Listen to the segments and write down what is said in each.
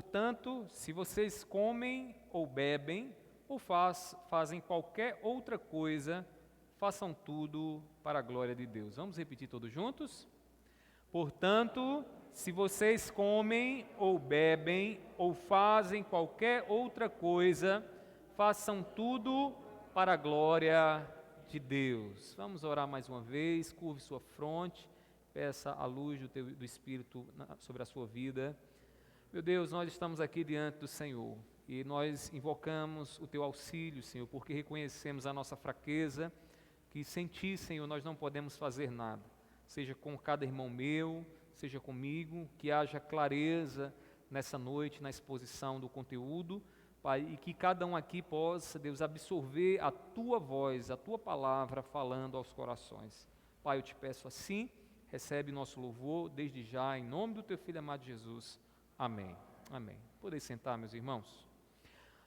Portanto, se vocês comem ou bebem ou fazem qualquer outra coisa, façam tudo para a glória de Deus. Vamos repetir todos juntos? Portanto, se vocês comem ou bebem ou fazem qualquer outra coisa, façam tudo para a glória de Deus. Vamos orar mais uma vez, curve sua fronte, peça a luz do Espírito sobre a sua vida. Meu Deus, nós estamos aqui diante do Senhor e nós invocamos o Teu auxílio, Senhor, porque reconhecemos a nossa fraqueza, que sem Ti, Senhor, nós não podemos fazer nada. Seja com cada irmão meu, seja comigo, que haja clareza nessa noite, na exposição do conteúdo, Pai, e que cada um aqui possa, Deus, absorver a Tua voz, a Tua palavra falando aos corações. Pai, eu te peço assim, recebe nosso louvor desde já, em nome do Teu Filho amado Jesus. Amém. Amém. Podem sentar, meus irmãos.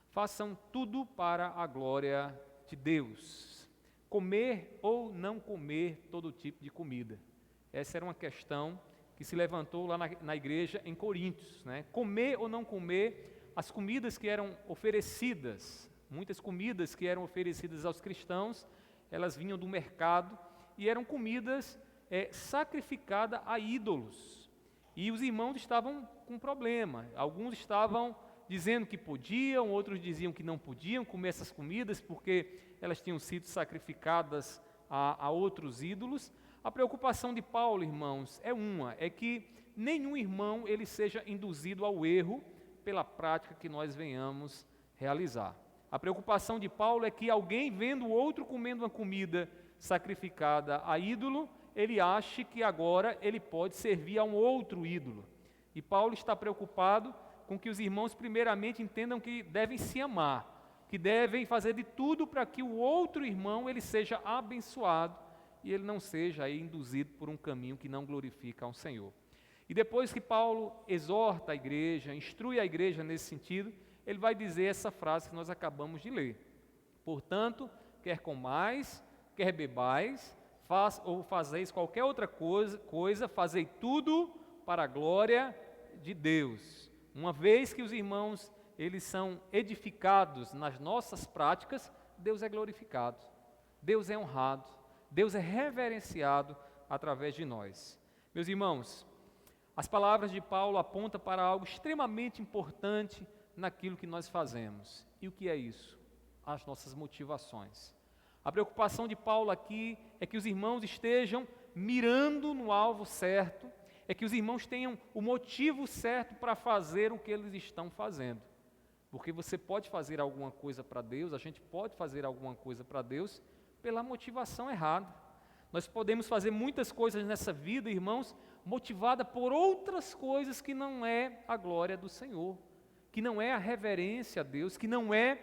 Façam tudo para a glória de Deus. Comer ou não comer todo tipo de comida. Essa era uma questão que se levantou lá na igreja em Coríntios, né? Comer ou não comer as comidas que eram oferecidas. Muitas comidas que eram oferecidas aos cristãos, elas vinham do mercado e eram comidas sacrificadas a ídolos. E os irmãos estavam com problema. Alguns estavam dizendo que podiam, outros diziam que não podiam comer essas comidas porque elas tinham sido sacrificadas a outros ídolos. A preocupação de Paulo, irmãos, é que nenhum irmão ele seja induzido ao erro pela prática que nós venhamos realizar. A preocupação de Paulo é que alguém vendo o outro comendo uma comida sacrificada a ídolo, ele ache que agora ele pode servir a um outro ídolo. E Paulo está preocupado com que os irmãos primeiramente entendam que devem se amar, que devem fazer de tudo para que o outro irmão ele seja abençoado e ele não seja aí induzido por um caminho que não glorifica ao Senhor. E depois que Paulo exorta a igreja, instrui a igreja nesse sentido, ele vai dizer essa frase que nós acabamos de ler. Portanto, quer comais, quer bebais, ou fazeis qualquer outra coisa, fazei tudo para a glória de Deus. Uma vez que os irmãos, eles são edificados nas nossas práticas, Deus é glorificado, Deus é honrado, Deus é reverenciado através de nós. Meus irmãos, as palavras de Paulo apontam para algo extremamente importante naquilo que nós fazemos. E o que é isso? As nossas motivações. A preocupação de Paulo aqui é que os irmãos estejam mirando no alvo certo, é que os irmãos tenham o motivo certo para fazer o que eles estão fazendo. Porque você pode fazer alguma coisa para Deus, a gente pode fazer alguma coisa para Deus pela motivação errada. Nós podemos fazer muitas coisas nessa vida, irmãos, motivada por outras coisas que não é a glória do Senhor, que não é a reverência a Deus, que não é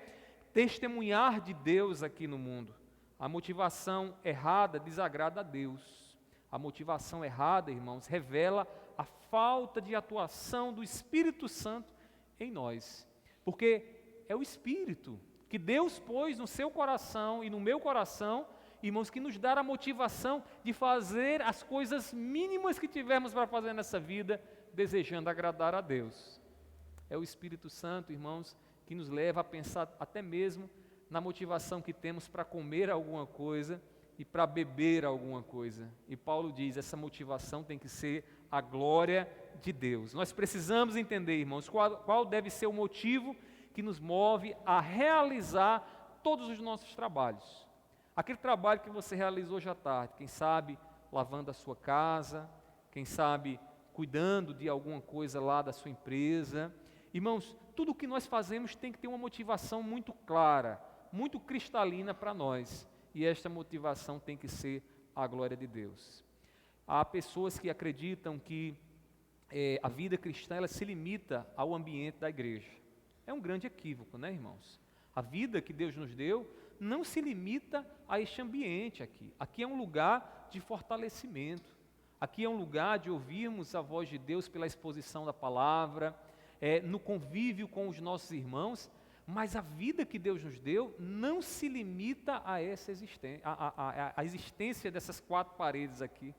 testemunhar de Deus aqui no mundo. A motivação errada desagrada a Deus. A motivação errada, irmãos, revela a falta de atuação do Espírito Santo em nós. Porque é o Espírito que Deus pôs no seu coração e no meu coração, irmãos, que nos dá a motivação de fazer as coisas mínimas que tivermos para fazer nessa vida, desejando agradar a Deus. É o Espírito Santo, irmãos, que nos leva a pensar até mesmo na motivação que temos para comer alguma coisa e para beber alguma coisa. E Paulo diz, essa motivação tem que ser a glória de Deus. Nós precisamos entender, irmãos, qual deve ser o motivo que nos move a realizar todos os nossos trabalhos. Aquele trabalho que você realizou hoje à tarde, quem sabe lavando a sua casa, quem sabe cuidando de alguma coisa lá da sua empresa. Irmãos, tudo o que nós fazemos tem que ter uma motivação muito clara, muito cristalina para nós, e esta motivação tem que ser a glória de Deus. Há pessoas que acreditam que a vida cristã ela se limita ao ambiente da igreja. É um grande equívoco, né, irmãos? A vida que Deus nos deu não se limita a este ambiente aqui. Aqui é um lugar de fortalecimento, aqui é um lugar de ouvirmos a voz de Deus pela exposição da palavra, no convívio com os nossos irmãos. Mas a vida que Deus nos deu não se limita a essa existência, a existência dessas quatro paredes aqui.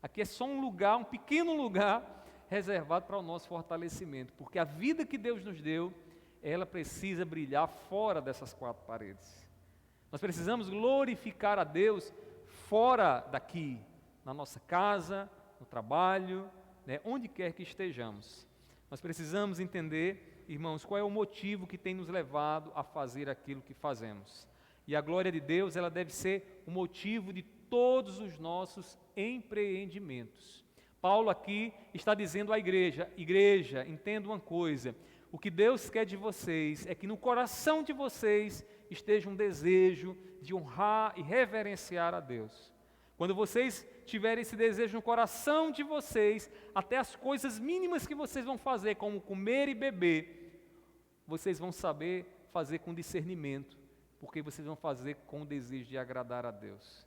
Aqui é só um lugar, um pequeno lugar, reservado para o nosso fortalecimento, porque a vida que Deus nos deu, ela precisa brilhar fora dessas quatro paredes. Nós precisamos glorificar a Deus fora daqui, na nossa casa, no trabalho, né, onde quer que estejamos. Nós precisamos entender, irmãos, qual é o motivo que tem nos levado a fazer aquilo que fazemos. E a glória de Deus, ela deve ser o motivo de todos os nossos empreendimentos. Paulo aqui está dizendo à igreja, entenda uma coisa, o que Deus quer de vocês é que no coração de vocês esteja um desejo de honrar e reverenciar a Deus. Quando vocês tiverem esse desejo no coração de vocês, até as coisas mínimas que vocês vão fazer, como comer e beber, vocês vão saber fazer com discernimento, porque vocês vão fazer com o desejo de agradar a Deus.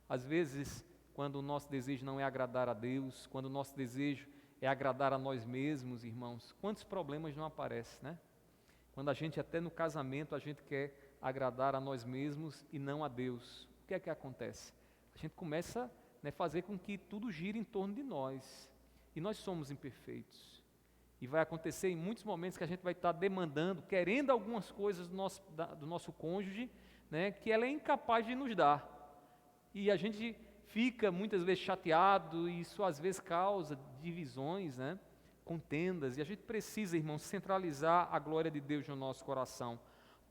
Às vezes, quando o nosso desejo não é agradar a Deus, quando o nosso desejo é agradar a nós mesmos, irmãos, quantos problemas não aparecem, né? Quando a gente, até no casamento, a gente quer agradar a nós mesmos e não a Deus, o que é que acontece? A gente começa a fazer com que tudo gire em torno de nós, e nós somos imperfeitos, e vai acontecer em muitos momentos que a gente vai estar demandando, querendo algumas coisas do nosso cônjuge, né, que ela é incapaz de nos dar, e a gente fica muitas vezes chateado, e isso às vezes causa divisões, né, contendas, e a gente precisa, irmãos, centralizar a glória de Deus no nosso coração.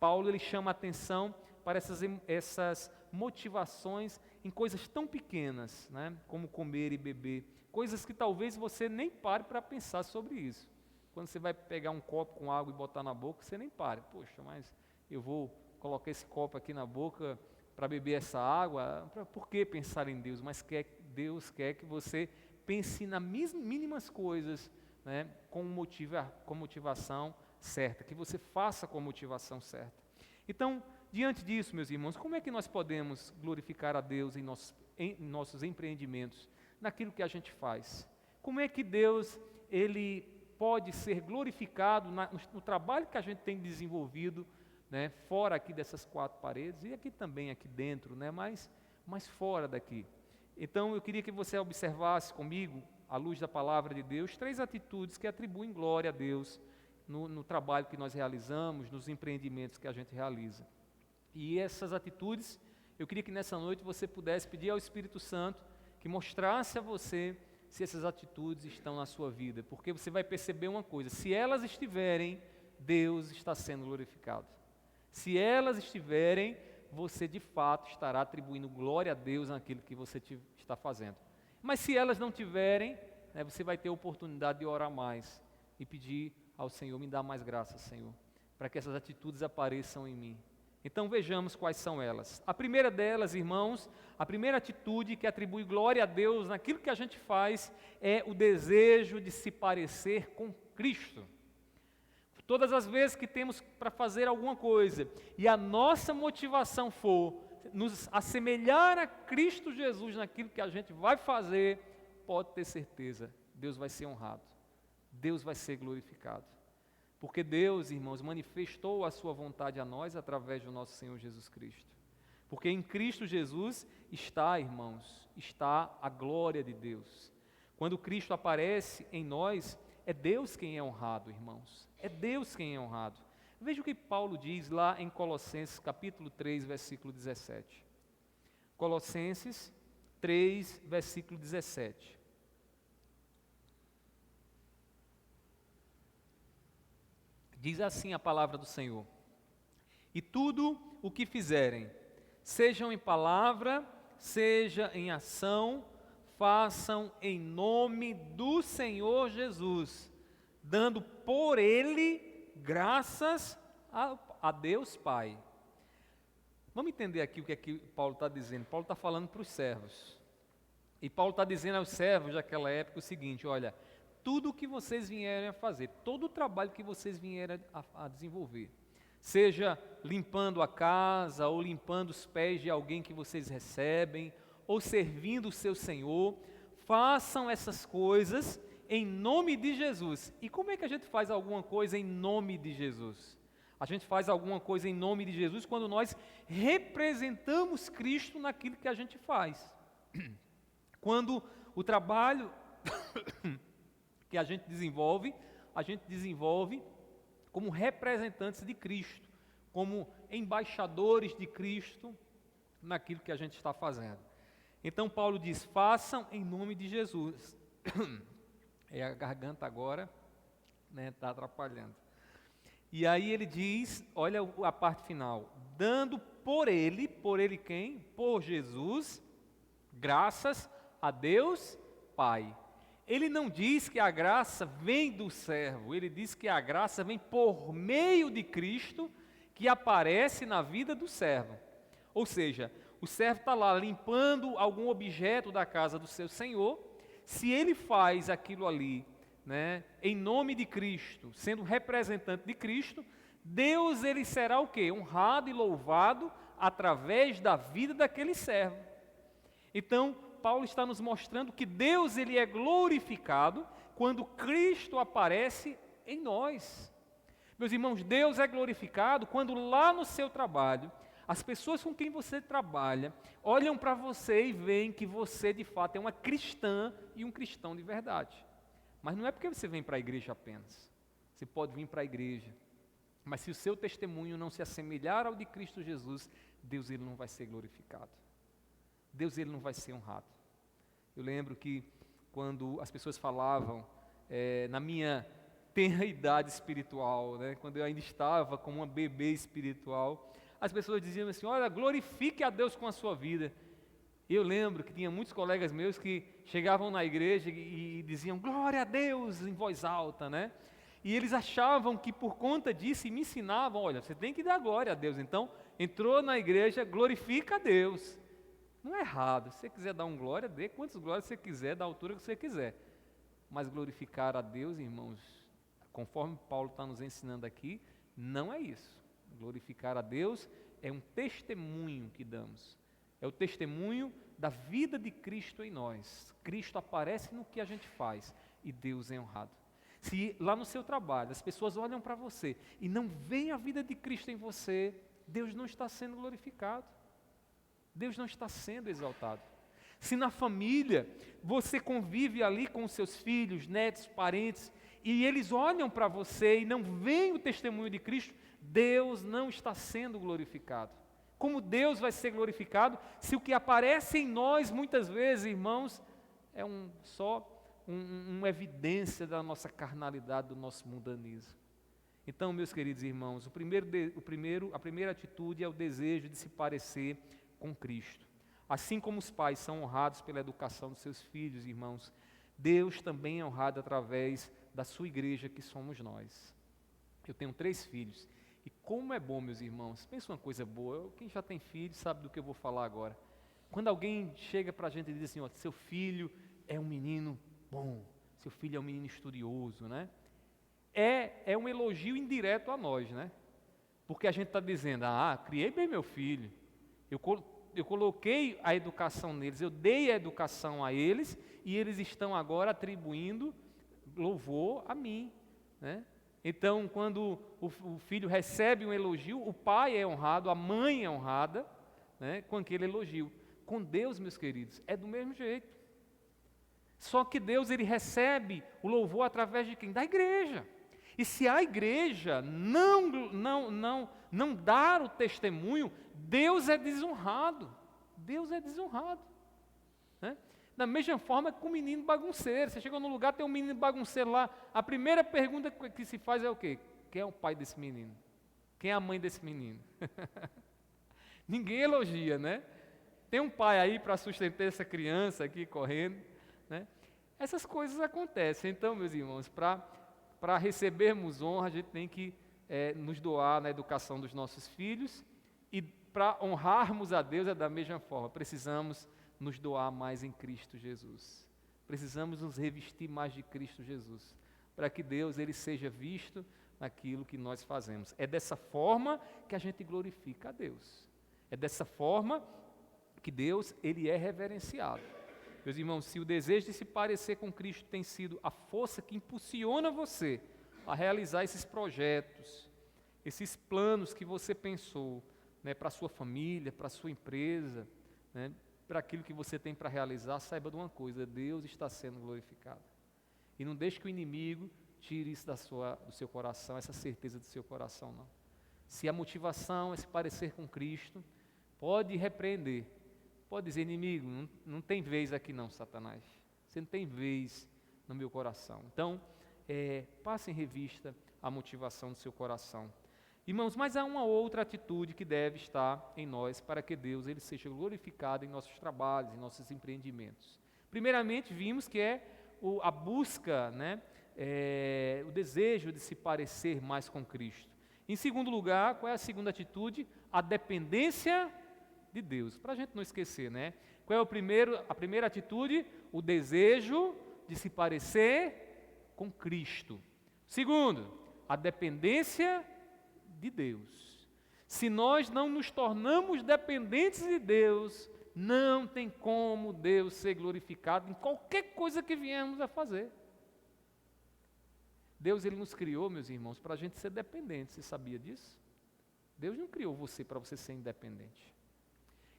Paulo, ele chama a atenção para essas motivações em coisas tão pequenas, né, como comer e beber, coisas que talvez você nem pare para pensar sobre isso. Quando você vai pegar um copo com água e botar na boca, você nem pare, poxa, mas eu vou colocar esse copo aqui na boca para beber essa água, por que pensar em Deus? Mas Deus quer que você pense nas mínimas coisas, né, com motivação certa, que você faça com a motivação certa. Então, diante disso, meus irmãos, como é que nós podemos glorificar a Deus em nossos empreendimentos, naquilo que a gente faz? Como é que Deus, ele pode ser glorificado no trabalho que a gente tem desenvolvido, né, fora aqui dessas quatro paredes, e aqui também, aqui dentro, né, mas fora daqui. Então, eu queria que você observasse comigo, à luz da palavra de Deus, 3 atitudes que atribuem glória a Deus no trabalho que nós realizamos, nos empreendimentos que a gente realiza. E essas atitudes, eu queria que nessa noite você pudesse pedir ao Espírito Santo que mostrasse a você se essas atitudes estão na sua vida, porque você vai perceber uma coisa, se elas estiverem, Deus está sendo glorificado. Se elas estiverem, você de fato estará atribuindo glória a Deus naquilo que você está fazendo. Mas se elas não tiverem, né, você vai ter a oportunidade de orar mais e pedir ao Senhor, me dá mais graça, Senhor, para que essas atitudes apareçam em mim. Então vejamos quais são elas. A primeira delas, irmãos, a primeira atitude que atribui glória a Deus naquilo que a gente faz é o desejo de se parecer com Cristo. Todas as vezes que temos para fazer alguma coisa e a nossa motivação for nos assemelhar a Cristo Jesus naquilo que a gente vai fazer, pode ter certeza, Deus vai ser honrado, Deus vai ser glorificado. Porque Deus, irmãos, manifestou a sua vontade a nós através do nosso Senhor Jesus Cristo. Porque em Cristo Jesus está, irmãos, está a glória de Deus. Quando Cristo aparece em nós, é Deus quem é honrado, irmãos. É Deus quem é honrado. Veja o que Paulo diz lá em Colossenses capítulo 3, versículo 17. Colossenses 3, versículo 17. Diz assim a palavra do Senhor: e tudo o que fizerem, sejam em palavra, seja em ação, façam em nome do Senhor Jesus, dando por Ele graças a Deus Pai. Vamos entender aqui o que é que Paulo está dizendo. Paulo está falando para os servos. E Paulo está dizendo aos servos daquela época o seguinte: olha, tudo o que vocês vierem a fazer, todo o trabalho que vocês vierem a desenvolver, seja limpando a casa, ou limpando os pés de alguém que vocês recebem, ou servindo o seu Senhor, façam essas coisas em nome de Jesus. E como é que a gente faz alguma coisa em nome de Jesus? A gente faz alguma coisa em nome de Jesus quando nós representamos Cristo naquilo que a gente faz. Quando o trabalho que a gente desenvolve como representantes de Cristo, como embaixadores de Cristo naquilo que a gente está fazendo. Então Paulo diz, façam em nome de Jesus. A garganta agora está atrapalhando. E aí ele diz, olha a parte final, dando por ele quem? Por Jesus, graças a Deus Pai. Ele não diz que a graça vem do servo, ele diz que a graça vem por meio de Cristo, que aparece na vida do servo. Ou seja, o servo está lá limpando algum objeto da casa do seu senhor, se ele faz aquilo ali, em nome de Cristo, sendo representante de Cristo, Deus ele será o quê? Honrado e louvado através da vida daquele servo. Então, Paulo está nos mostrando que Deus ele é glorificado quando Cristo aparece em nós. Meus irmãos, Deus é glorificado quando lá no seu trabalho, as pessoas com quem você trabalha olham para você e veem que você de fato é uma cristã e um cristão de verdade. Mas não é porque você vem para a igreja apenas. Você pode vir para a igreja, mas se o seu testemunho não se assemelhar ao de Cristo Jesus, Deus ele não vai ser glorificado. Deus ele não vai ser honrado. Eu lembro que quando as pessoas falavam, na minha tenra idade espiritual, quando eu ainda estava como uma bebê espiritual, as pessoas diziam assim, olha, glorifique a Deus com a sua vida. Eu lembro que tinha muitos colegas meus que chegavam na igreja e diziam, glória a Deus, em voz alta, E eles achavam que por conta disso, e me ensinavam, olha, você tem que dar glória a Deus. Então, entrou na igreja, glorifica a Deus. Não é errado, se você quiser dar um glória, dê quantas glórias você quiser, da altura que você quiser. Mas glorificar a Deus, irmãos, conforme Paulo está nos ensinando aqui, não é isso. Glorificar a Deus é um testemunho que damos. É o testemunho da vida de Cristo em nós. Cristo aparece no que a gente faz e Deus é honrado. Se lá no seu trabalho as pessoas olham para você e não veem a vida de Cristo em você, Deus não está sendo glorificado. Deus não está sendo exaltado. Se na família você convive ali com os seus filhos, netos, parentes, e eles olham para você e não veem o testemunho de Cristo, Deus não está sendo glorificado. Como Deus vai ser glorificado se o que aparece em nós muitas vezes, irmãos, é só uma evidência da nossa carnalidade, do nosso mundanismo. Então, meus queridos irmãos, a primeira atitude é o desejo de se parecer com Cristo. Assim como os pais são honrados pela educação dos seus filhos, irmãos, Deus também é honrado através da sua igreja, que somos nós. Eu tenho 3 filhos, e como é bom, meus irmãos, pensa uma coisa boa, quem já tem filho sabe do que eu vou falar agora. Quando alguém chega para a gente e diz assim, ó, seu filho é um menino bom, seu filho é um menino estudioso, É um elogio indireto a nós, Porque a gente está dizendo, criei bem meu filho, eu coloquei a educação neles, eu dei a educação a eles, e eles estão agora atribuindo louvor a mim, Então, quando o filho recebe um elogio, o pai é honrado, a mãe é honrada, com aquele elogio. Com Deus, meus queridos, é do mesmo jeito. Só que Deus ele recebe o louvor através de quem? Da igreja. E se a igreja não dar o testemunho, Deus é desonrado. Deus é desonrado. Da mesma forma que com o menino bagunceiro. Você chegou num lugar, tem um menino bagunceiro lá, a primeira pergunta que se faz é o quê? Quem é o pai desse menino? Quem é a mãe desse menino? Ninguém elogia, Tem um pai aí para sustentar essa criança aqui correndo, Essas coisas acontecem. Então, meus irmãos, para recebermos honra, a gente tem que nos doar na educação dos nossos filhos, e para honrarmos a Deus é da mesma forma, precisamos nos doar mais em Cristo Jesus. Precisamos nos revestir mais de Cristo Jesus, para que Deus ele seja visto naquilo que nós fazemos. É dessa forma que a gente glorifica a Deus. É dessa forma que Deus ele é reverenciado. Meus irmãos, se o desejo de se parecer com Cristo tem sido a força que impulsiona você a realizar esses projetos, esses planos que você pensou, para a sua família, para a sua empresa, para aquilo que você tem para realizar, saiba de uma coisa, Deus está sendo glorificado. E não deixe que o inimigo tire isso do seu coração, essa certeza do seu coração, não. Se a motivação é se parecer com Cristo, pode repreender, pode dizer, inimigo, não tem vez aqui não, Satanás. Você não tem vez no meu coração. Então, passe em revista a motivação do seu coração. Irmãos, mas há uma outra atitude que deve estar em nós para que Deus ele seja glorificado em nossos trabalhos, em nossos empreendimentos. Primeiramente, vimos que é a busca, né, o desejo de se parecer mais com Cristo. Em segundo lugar, qual é a segunda atitude? A dependência de Deus. Para a gente não esquecer, né? Qual é a primeira atitude? O desejo de se parecer com Cristo. Segundo, a dependência de Deus. Se nós não nos tornamos dependentes de Deus, não tem como Deus ser glorificado em qualquer coisa que viemos a fazer. Deus ele nos criou, meus irmãos, para a gente ser dependente. Você sabia disso? Deus não criou você para você ser independente.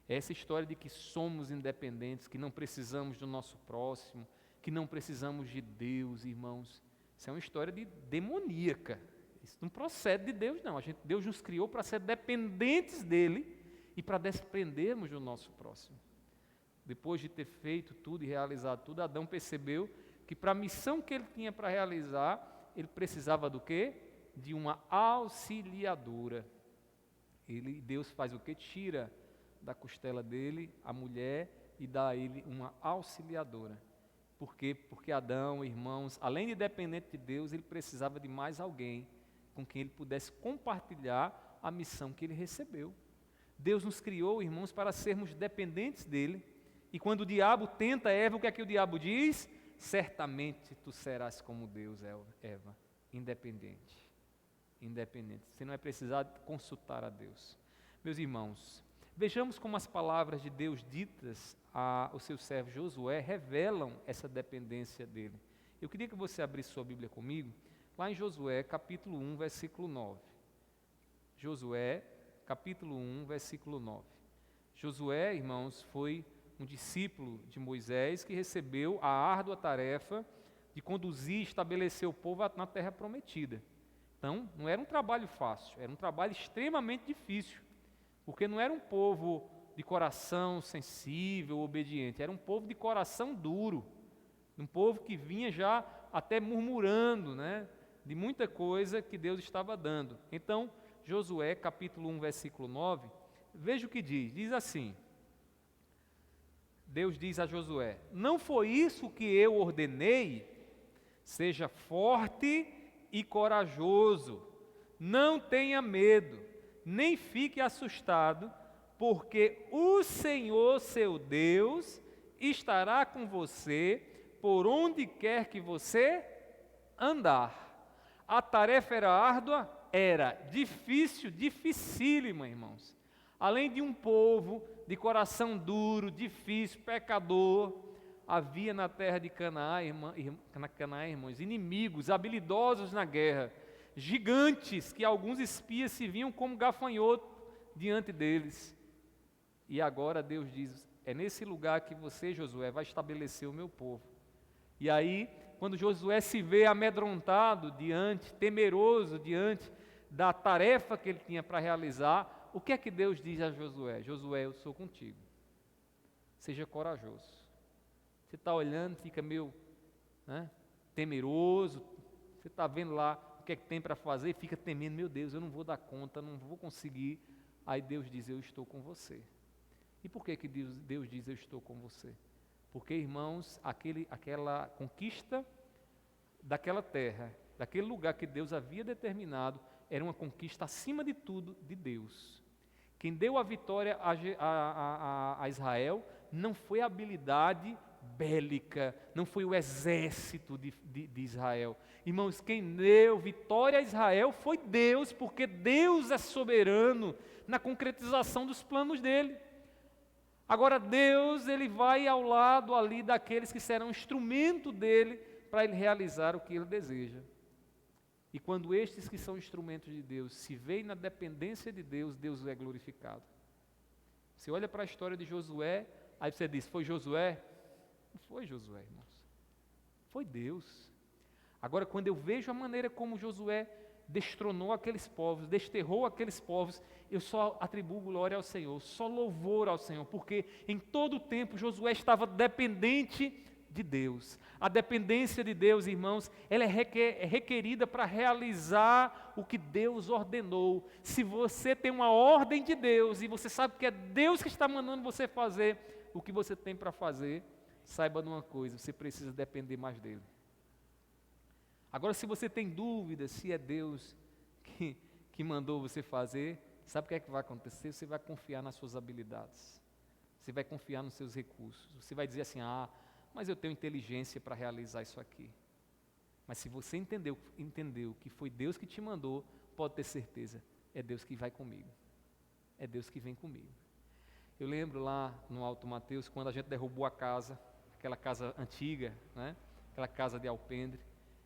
Essa história de que somos independentes, que não precisamos do nosso próximo, que não precisamos de Deus, irmãos, isso é uma história demoníaca. Isso não procede de Deus, não. Deus nos criou para ser dependentes dEle e para dependermos do nosso próximo. Depois de ter feito tudo e realizado tudo, Adão percebeu que para a missão que ele tinha para realizar, ele precisava do quê? De uma auxiliadora. Deus faz o quê? Tira da costela dele a mulher e dá a ele uma auxiliadora. Por quê? Porque Adão, irmãos, além de dependente de Deus, ele precisava de mais alguém com quem ele pudesse compartilhar a missão que ele recebeu. Deus nos criou, irmãos, para sermos dependentes dele. E quando o diabo tenta Eva, o que é que o diabo diz? Certamente tu serás como Deus, Eva, independente. Independente. Você não vai precisar consultar a Deus. Meus irmãos, vejamos como as palavras de Deus ditas ao seu servo Josué revelam essa dependência dele. Eu queria que você abrisse sua Bíblia comigo, lá em Josué, capítulo 1, versículo 9. Josué, capítulo 1, versículo 9. Josué, irmãos, foi um discípulo de Moisés que recebeu a árdua tarefa de conduzir e estabelecer o povo na terra prometida. Então, não era um trabalho fácil, era um trabalho extremamente difícil, porque não era um povo de coração sensível, obediente, era um povo de coração duro, um povo que vinha já até murmurando, né, de muita coisa que Deus estava dando. Então, Josué, capítulo 1, versículo 9, veja o que diz assim: Deus diz a Josué: não foi isso que eu ordenei? Seja forte e corajoso, não tenha medo, nem fique assustado, porque o Senhor seu Deus estará com você por onde quer que você andar. A tarefa era árdua? Era difícil, dificílima, irmãos. Além de um povo de coração duro, difícil, pecador, havia na terra de Canaã, irmãos, inimigos habilidosos na guerra, gigantes que alguns espias se viam como gafanhoto diante deles. E agora Deus diz: é nesse lugar que você, Josué, vai estabelecer o meu povo. E aí, quando Josué se vê amedrontado temeroso diante da tarefa que ele tinha para realizar, o que é que Deus diz a Josué? Josué, eu sou contigo. Seja corajoso. Você está olhando, fica meio temeroso, você está vendo lá o que é que tem para fazer e fica temendo, meu Deus, eu não vou dar conta, não vou conseguir. Aí Deus diz, eu estou com você. E por que Deus diz, eu estou com você? Porque, irmãos, aquela conquista daquela terra, daquele lugar que Deus havia determinado, era uma conquista acima de tudo de Deus. Quem deu a vitória a Israel não foi a habilidade bélica, não foi o exército de Israel. Irmãos, quem deu vitória a Israel foi Deus, porque Deus é soberano na concretização dos planos dele. Agora Deus, ele vai ao lado ali daqueles que serão instrumento dele para ele realizar o que ele deseja. E quando estes que são instrumentos de Deus se veem na dependência de Deus, Deus é glorificado. Você olha para a história de Josué, aí você diz, foi Josué? Não foi Josué, irmãos. Foi Deus. Agora, quando eu vejo a maneira como Josué destronou aqueles povos, desterrou aqueles povos, eu só atribuo glória ao Senhor, só louvor ao Senhor, porque em todo o tempo Josué estava dependente de Deus. A dependência de Deus, irmãos, ela é requerida para realizar o que Deus ordenou. Se você tem uma ordem de Deus e você sabe que é Deus que está mandando você fazer o que você tem para fazer, saiba de uma coisa, você precisa depender mais dele. Agora, se você tem dúvida se é Deus que mandou você fazer, sabe o que é que vai acontecer? Você vai confiar nas suas habilidades, você vai confiar nos seus recursos, você vai dizer assim, mas eu tenho inteligência para realizar isso aqui. Mas se você entendeu que foi Deus que te mandou, pode ter certeza, é Deus que vai comigo, é Deus que vem comigo. Eu lembro lá no Alto Mateus, quando a gente derrubou a casa, aquela casa antiga, né? Aquela casa de alpendre,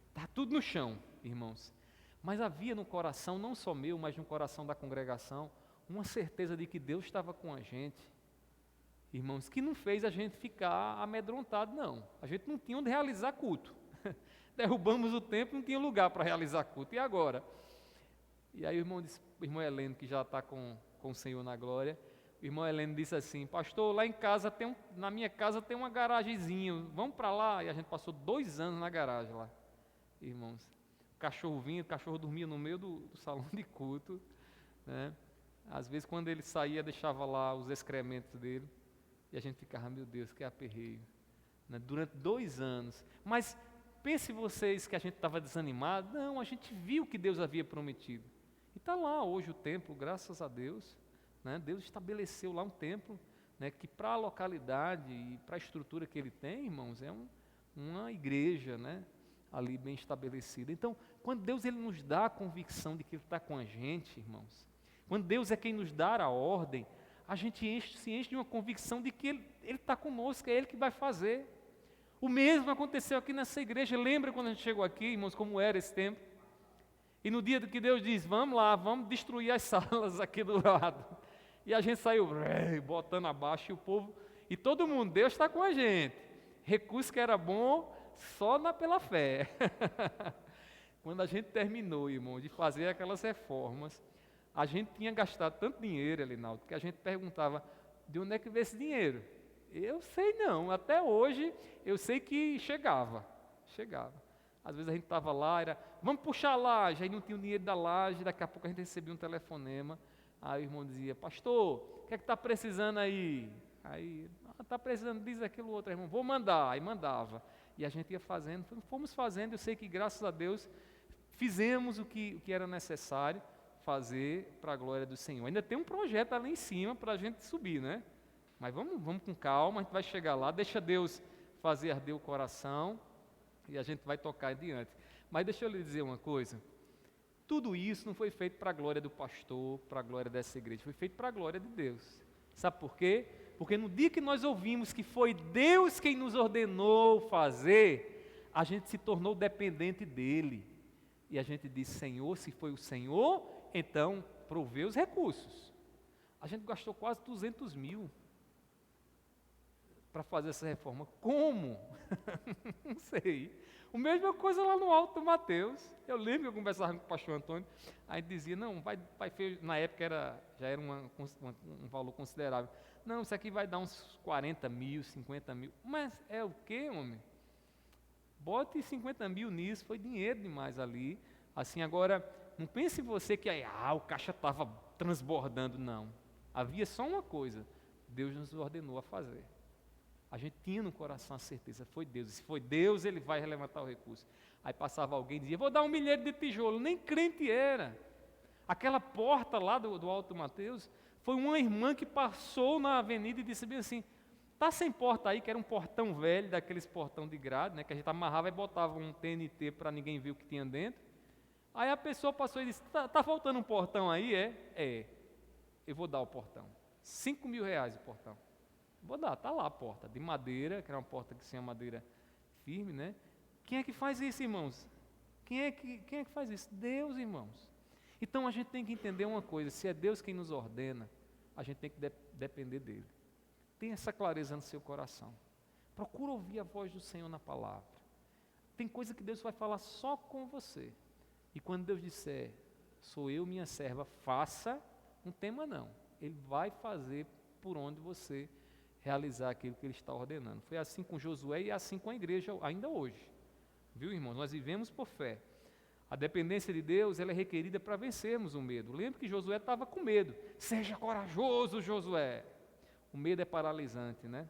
estava tudo no chão, irmãos. Mas havia no coração, não só meu, mas no coração da congregação, uma certeza de que Deus estava com a gente, irmãos, que não fez a gente ficar amedrontado, não. A gente não tinha onde realizar culto. Derrubamos o templo, não tinha lugar para realizar culto. E agora? E aí o irmão Heleno, que já está com o Senhor na glória, o irmão Heleno disse assim, pastor, lá em casa na minha casa tem uma garagenzinha, vamos para lá? E a gente passou 2 anos na garagem lá, irmãos. O cachorro dormia no meio do salão de culto, né? Às vezes quando ele saía, deixava lá os excrementos dele, e a gente ficava, meu Deus, que aperreio, né? Durante 2 anos. Mas pense vocês que a gente estava desanimado. Não, a gente viu que Deus havia prometido. E está lá hoje o templo, graças a Deus, né? Deus estabeleceu lá um templo, né, que para a localidade e para a estrutura que ele tem, irmãos, é uma igreja, né, ali bem estabelecida. Então, quando Deus ele nos dá a convicção de que Ele está com a gente, irmãos, quando Deus é quem nos dá a ordem, a gente se enche de uma convicção de que Ele está conosco, é Ele que vai fazer. O mesmo aconteceu aqui nessa igreja. Lembra quando a gente chegou aqui, irmãos, como era esse tempo? E no dia que Deus diz, vamos lá, vamos destruir as salas aqui do lado. E a gente saiu botando abaixo, e o povo, e todo mundo, Deus está com a gente. Recurso que era bom, só pela fé. Quando a gente terminou, irmão, de fazer aquelas reformas, a gente tinha gastado tanto dinheiro, Elinaldo, que a gente perguntava, de onde é que veio esse dinheiro? Eu sei não, até hoje eu sei que chegava. Às vezes a gente estava lá, vamos puxar a laje, aí não tinha o dinheiro da laje, daqui a pouco a gente recebia um telefonema, aí o irmão dizia, pastor, o que é que está precisando aí? Aí, está precisando disso, aquilo, outro, irmão, vou mandar, aí mandava. E a gente ia fazendo, fomos fazendo, eu sei que graças a Deus fizemos o que era necessário fazer para a glória do Senhor. Ainda tem um projeto ali em cima para a gente subir, né? Mas vamos com calma, a gente vai chegar lá, deixa Deus fazer arder o coração e a gente vai tocar adiante. Mas deixa eu lhe dizer uma coisa, tudo isso não foi feito para a glória do pastor, para a glória dessa igreja, foi feito para a glória de Deus. Sabe por quê? Porque no dia que nós ouvimos que foi Deus quem nos ordenou fazer, a gente se tornou dependente dEle. E a gente disse, Senhor, se foi o Senhor, então provê os recursos. A gente gastou quase 200 mil para fazer essa reforma. Como? Não sei. A mesma coisa lá no Alto Mateus. Eu lembro que eu conversava com o pastor Antônio, aí dizia, não, vai na época já era um valor considerável. Não, isso aqui vai dar uns 40 mil, 50 mil. Mas é o quê, homem? Bote 50 mil nisso, foi dinheiro demais ali. Assim, agora, não pense você que o caixa estava transbordando, não. Havia só uma coisa, Deus nos ordenou a fazer. A gente tinha no coração a certeza, foi Deus. E se foi Deus, Ele vai levantar o recurso. Aí passava alguém e dizia, vou dar 1 milheiro de tijolo. Nem crente era. Aquela porta lá do Alto Mateus, foi uma irmã que passou na avenida e disse bem assim, está sem porta aí, que era um portão velho, daqueles portão de grade, né, que a gente amarrava e botava um TNT para ninguém ver o que tinha dentro. Aí a pessoa passou e disse, tá faltando um portão aí? Eu vou dar o portão. 5 mil reais o portão. Vou dar, está lá a porta, de madeira, que era uma porta que tinha madeira firme, né? Quem é que faz isso, irmãos? Quem é que faz isso? Deus, irmãos. Então a gente tem que entender uma coisa, se é Deus quem nos ordena, a gente tem que depender dEle. Tenha essa clareza no seu coração. Procura ouvir a voz do Senhor na palavra. Tem coisa que Deus vai falar só com você. E quando Deus disser, sou eu, minha serva, faça, não tema não. Ele vai fazer por onde você realizar aquilo que Ele está ordenando. Foi assim com Josué e assim com a igreja ainda hoje. Viu, irmãos? Nós vivemos por fé. A dependência de Deus, ela é requerida para vencermos o medo. Lembre que Josué estava com medo. Seja corajoso, Josué. O medo é paralisante, né?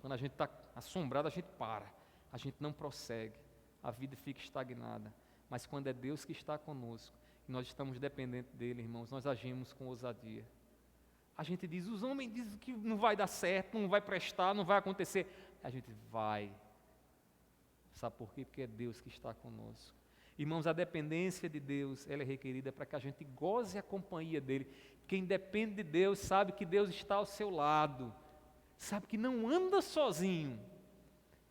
Quando a gente está assombrado, a gente para. A gente não prossegue. A vida fica estagnada. Mas quando é Deus que está conosco, e nós estamos dependentes dEle, irmãos, nós agimos com ousadia. A gente diz, os homens dizem que não vai dar certo, não vai prestar, não vai acontecer. A gente vai. Sabe por quê? Porque é Deus que está conosco. Irmãos, a dependência de Deus, ela é requerida para que a gente goze a companhia dEle. Quem depende de Deus sabe que Deus está ao seu lado. Sabe que não anda sozinho.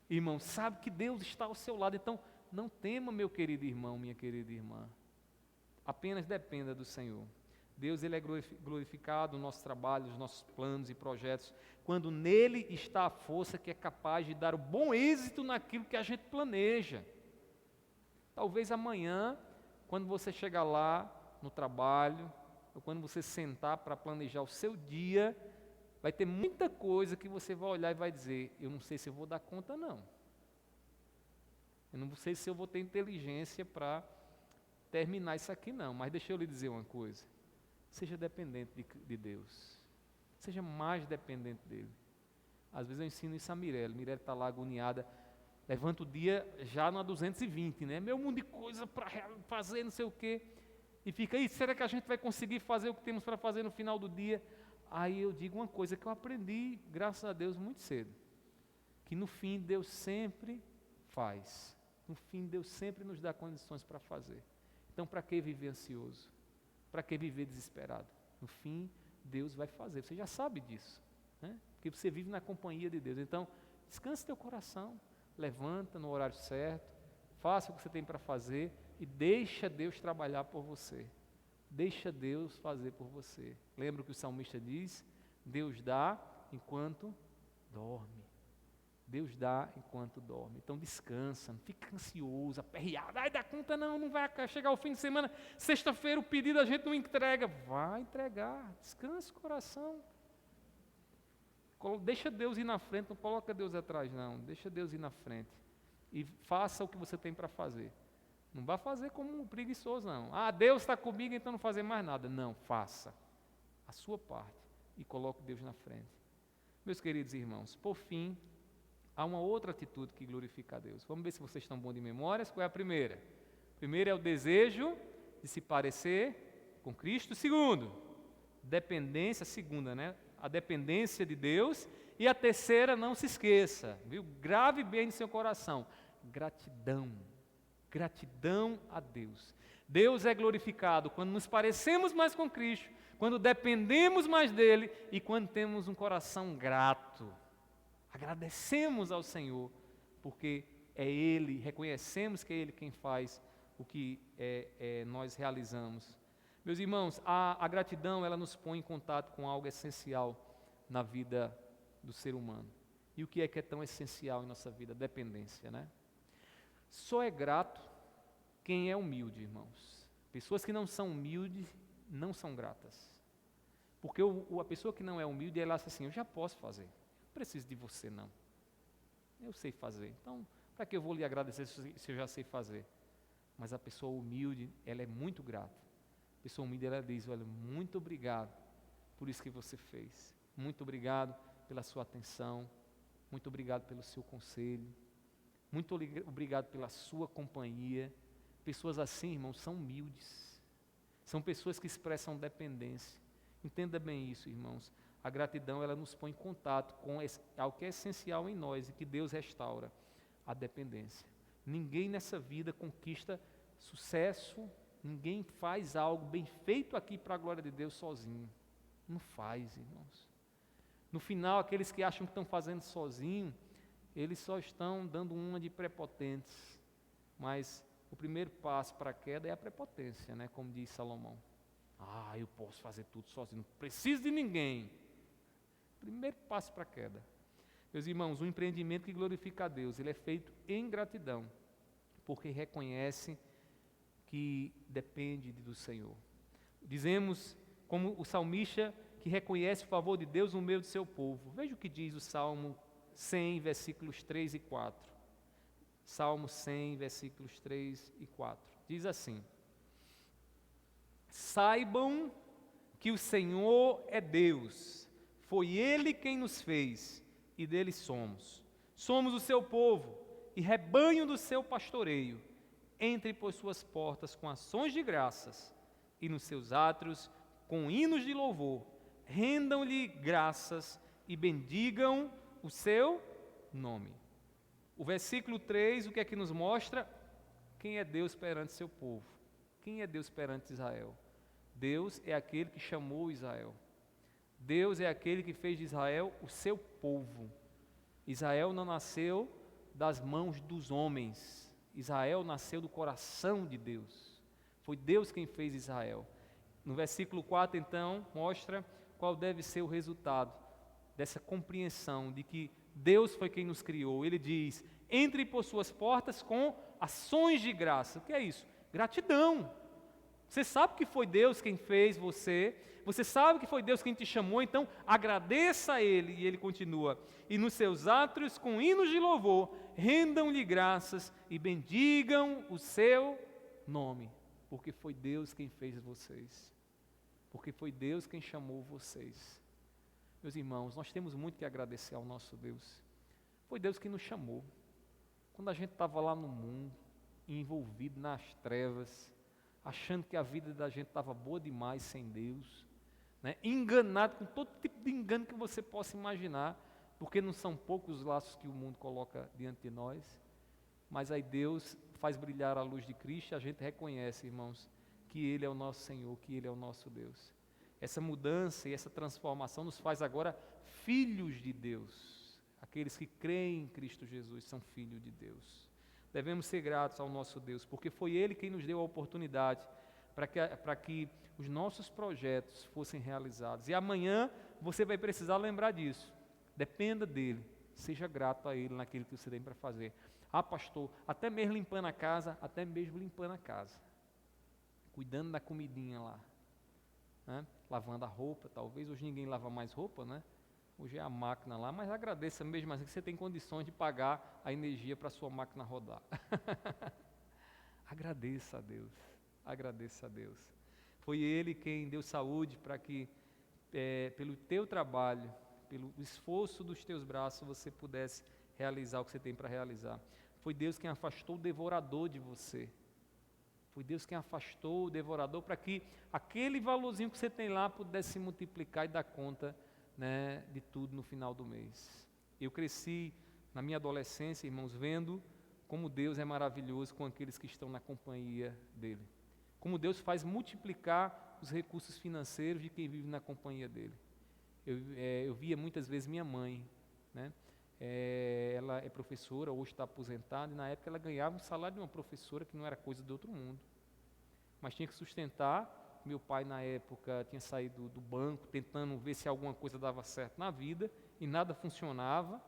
Irmão, sabe que Deus está ao seu lado. Então, não tema, meu querido irmão, minha querida irmã. Apenas dependa do Senhor. Deus, Ele é glorificado no nosso trabalho, nos nossos planos e projetos, quando nele está a força que é capaz de dar o bom êxito naquilo que a gente planeja. Talvez amanhã, quando você chegar lá no trabalho, ou quando você sentar para planejar o seu dia, vai ter muita coisa que você vai olhar e vai dizer, eu não sei se eu vou dar conta não. Eu não sei se eu vou ter inteligência para terminar isso aqui não, mas deixa eu lhe dizer uma coisa. Seja dependente de Deus. Seja mais dependente dEle. Às vezes eu ensino isso a Mirelle. Mirelle está lá agoniada. Levanta o dia já na 220, né? Meu mundo de coisa para fazer, não sei o quê. E fica aí, será que a gente vai conseguir fazer o que temos para fazer no final do dia? Aí eu digo uma coisa que eu aprendi, graças a Deus, muito cedo. Que no fim Deus sempre faz. No fim Deus sempre nos dá condições para fazer. Então para que viver ansioso? Para que viver desesperado? No fim, Deus vai fazer. Você já sabe disso, né? Porque você vive na companhia de Deus. Então, descanse teu coração, levanta no horário certo, faça o que você tem para fazer e deixa Deus trabalhar por você. Deixa Deus fazer por você. Lembra o que o salmista diz? Deus dá enquanto dorme. Deus dá enquanto dorme. Então descansa, não fica ansioso, aperreado. Ai, dá conta não, não vai chegar o fim de semana. Sexta-feira o pedido a gente não entrega. Vai entregar, descansa o coração. Deixa Deus ir na frente, não coloca Deus atrás não. Deixa Deus ir na frente. E faça o que você tem para fazer. Não vá fazer como um preguiçoso não. Ah, Deus está comigo, então não fazer mais nada. Não, faça a sua parte e coloque Deus na frente. Meus queridos irmãos, por fim, há uma outra atitude que glorifica a Deus. Vamos ver se vocês estão bons de memórias. Qual é a primeira? Primeiro é o desejo de se parecer com Cristo. Segundo, dependência. Segunda, né? A dependência de Deus. E a terceira, não se esqueça, viu? Grave bem no seu coração. Gratidão. Gratidão a Deus. Deus é glorificado quando nos parecemos mais com Cristo, quando dependemos mais dEle e quando temos um coração grato. Agradecemos ao Senhor, porque é Ele, reconhecemos que é Ele quem faz o que nós realizamos. Meus irmãos, a gratidão, ela nos põe em contato com algo essencial na vida do ser humano. E o que é tão essencial em nossa vida? Dependência, né? Só é grato quem é humilde, irmãos. Pessoas que não são humildes, não são gratas. Porque a pessoa que não é humilde, ela acha assim, eu já posso fazer. Preciso de você não. Eu sei fazer. Então, para que eu vou lhe agradecer se eu já sei fazer? Mas a pessoa humilde, ela é muito grata. A pessoa humilde, ela diz, olha, muito obrigado por isso que você fez. Muito obrigado pela sua atenção. Muito obrigado pelo seu conselho. Muito obrigado pela sua companhia. Pessoas assim, irmãos, são humildes. São pessoas que expressam dependência. Entenda bem isso, irmãos. A gratidão, ela nos põe em contato com algo que é essencial em nós e que Deus restaura, a dependência. Ninguém nessa vida conquista sucesso, ninguém faz algo bem feito aqui para a glória de Deus sozinho. Não faz, irmãos. No final, aqueles que acham que estão fazendo sozinho, eles só estão dando uma de prepotentes. Mas o primeiro passo para a queda é a prepotência, né? Como diz Salomão. Ah, eu posso fazer tudo sozinho, não preciso de ninguém. Primeiro passo para a queda. Meus irmãos, um empreendimento que glorifica a Deus, ele é feito em gratidão. porque reconhece que depende do Senhor. Dizemos, como o salmista, que reconhece o favor de Deus no meio do seu povo. Veja o que diz o Salmo 100, versículos 3 e 4. Salmo 100, versículos 3 e 4. Diz assim: saibam que o Senhor é Deus, foi Ele quem nos fez e dele somos. Somos o seu povo e rebanho do seu pastoreio. Entre por suas portas com ações de graças e nos seus átrios com hinos de louvor. Rendam-lhe graças e bendigam o seu nome. O versículo 3, o que é que nos mostra? Quem é Deus perante seu povo? Quem é Deus perante Israel? Deus é aquele que chamou Israel. Deus é aquele que fez de Israel o seu povo. Israel não nasceu das mãos dos homens. Israel nasceu do coração de Deus. Foi Deus quem fez Israel. No versículo 4, então, mostra qual deve ser o resultado dessa compreensão de que Deus foi quem nos criou. Ele diz: entre por suas portas com ações de graça. O que é isso? Gratidão. Você sabe que foi Deus quem fez você, você sabe que foi Deus quem te chamou, então agradeça a Ele. E ele continua: e nos seus átrios com hinos de louvor, rendam-lhe graças e bendigam o seu nome, porque foi Deus quem fez vocês, porque foi Deus quem chamou vocês. Meus irmãos, nós temos muito que agradecer ao nosso Deus. Foi Deus quem nos chamou. Quando a gente estava lá no mundo, envolvido nas trevas, achando que a vida da gente estava boa demais sem Deus, né? Enganado com todo tipo de engano que você possa imaginar, porque não são poucos os laços que o mundo coloca diante de nós, mas aí Deus faz brilhar a luz de Cristo e a gente reconhece, irmãos, que Ele é o nosso Senhor, que Ele é o nosso Deus. Essa mudança e essa transformação nos faz agora filhos de Deus. Aqueles que creem em Cristo Jesus são filhos de Deus. Devemos ser gratos ao nosso Deus, porque foi Ele quem nos deu a oportunidade para que os nossos projetos fossem realizados. E amanhã você vai precisar lembrar disso. Dependa dEle, seja grato a Ele naquilo que você tem para fazer. Ah, pastor, até mesmo limpando a casa, cuidando da comidinha lá, né? Lavando a roupa, talvez hoje ninguém lava mais roupa, né? Hoje é a máquina lá, mas agradeça mesmo assim que você tem condições de pagar a energia para a sua máquina rodar. Agradeça a Deus, agradeça a Deus. Foi Ele quem deu saúde para que, pelo teu trabalho, pelo esforço dos teus braços, você pudesse realizar o que você tem para realizar. Foi Deus quem afastou o devorador de você. Foi Deus quem afastou o devorador para que aquele valorzinho que você tem lá pudesse se multiplicar e dar conta, né, de tudo no final do mês. Eu cresci na minha adolescência, irmãos, vendo como Deus é maravilhoso com aqueles que estão na companhia dEle. Como Deus faz multiplicar os recursos financeiros de quem vive na companhia dEle. Eu via muitas vezes minha mãe, né? Ela é professora, hoje está aposentada, e na época ela ganhava um salário de uma professora que não era coisa de outro mundo, mas tinha que sustentar. Meu pai na época tinha saído do banco, tentando ver se alguma coisa dava certo na vida, e nada funcionava,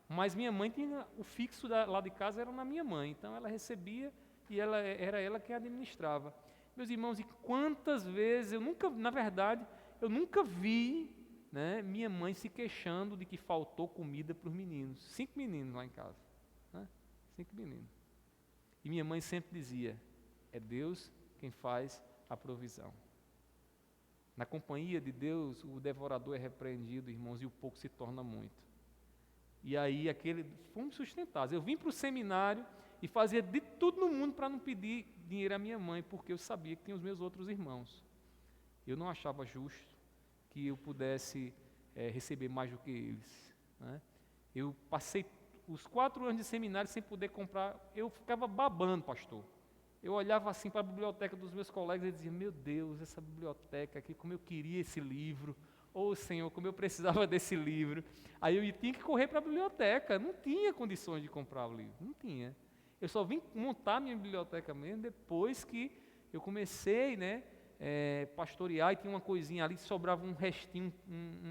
mas minha mãe tinha, o fixo lá de casa era na minha mãe, então ela recebia e era ela quem administrava. Meus irmãos, e quantas vezes, eu nunca vi, né, minha mãe se queixando de que faltou comida para os meninos. 5 meninos lá em casa, né? 5 meninos. E minha mãe sempre dizia: é Deus quem faz a provisão. Na companhia de Deus, o devorador é repreendido, irmãos, e o pouco se torna muito. E aí fomos sustentados. Eu vim para o seminário e fazia de tudo no mundo para não pedir dinheiro à minha mãe, porque eu sabia que tinha os meus outros irmãos. Eu não achava justo que eu pudesse receber mais do que eles, né? Eu passei os 4 anos de seminário sem poder comprar, eu ficava babando, pastor. Eu olhava assim para a biblioteca dos meus colegas e dizia: meu Deus, essa biblioteca aqui, como eu queria esse livro. Oh, Senhor, como eu precisava desse livro. Aí eu tinha que correr para a biblioteca, não tinha condições de comprar o livro, não tinha. Eu só vim montar minha biblioteca mesmo depois que eu comecei, né, pastorear, e tinha uma coisinha ali, sobrava um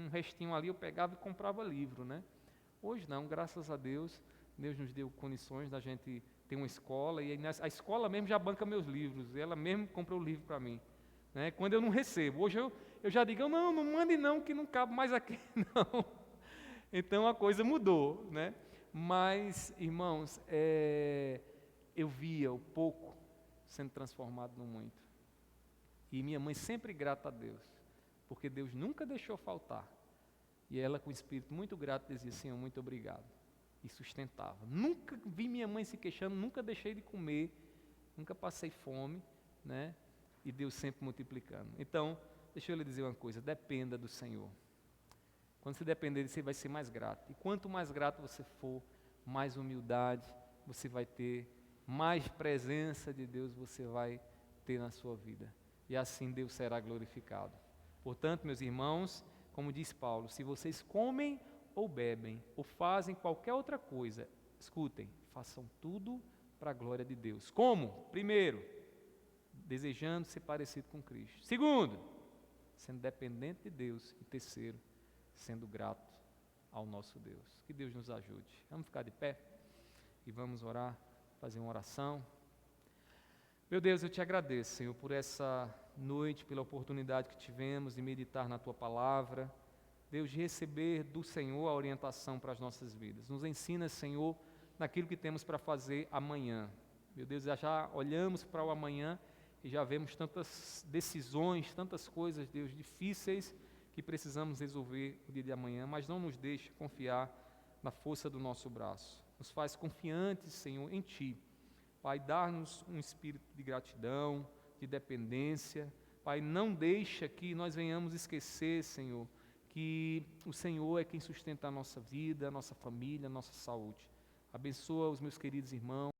restinho ali, eu pegava e comprava livro, né? Hoje não, graças a Deus, Deus nos deu condições da gente tem uma escola, e a escola mesmo já banca meus livros, ela mesmo comprou o livro para mim. Né? Quando eu não recebo, hoje eu já digo, não mande não, que não cabe mais aqui, não. Então a coisa mudou, né? Mas, irmãos, eu via o pouco sendo transformado no muito. E minha mãe sempre grata a Deus, porque Deus nunca deixou faltar. E ela, com o espírito muito grato, dizia, Senhor, muito obrigado. E sustentava. Nunca vi minha mãe se queixando, nunca deixei de comer, nunca passei fome, né? E Deus sempre multiplicando. Então, deixa eu lhe dizer uma coisa, dependa do Senhor. Quando você depender de você, vai ser mais grato. E quanto mais grato você for, mais humildade você vai ter, mais presença de Deus você vai ter na sua vida. E assim Deus será glorificado. Portanto, meus irmãos, como diz Paulo, se vocês comem ou bebem, ou fazem qualquer outra coisa, escutem, façam tudo para a glória de Deus. Como? Primeiro, desejando ser parecido com Cristo. Segundo, sendo dependente de Deus. E terceiro, sendo grato ao nosso Deus. Que Deus nos ajude. Vamos ficar de pé e vamos orar, fazer uma oração. Meu Deus, eu te agradeço, Senhor, por essa noite, pela oportunidade que tivemos de meditar na Tua Palavra. Deus, de receber do Senhor a orientação para as nossas vidas. Nos ensina, Senhor, naquilo que temos para fazer amanhã. Meu Deus, já olhamos para o amanhã e já vemos tantas decisões, tantas coisas, Deus, difíceis que precisamos resolver no dia de amanhã, mas não nos deixe confiar na força do nosso braço. Nos faz confiantes, Senhor, em Ti. Pai, dá-nos um espírito de gratidão, de dependência. Pai, não deixa que nós venhamos esquecer, Senhor, que o Senhor é quem sustenta a nossa vida, a nossa família, a nossa saúde. Abençoa os meus queridos irmãos.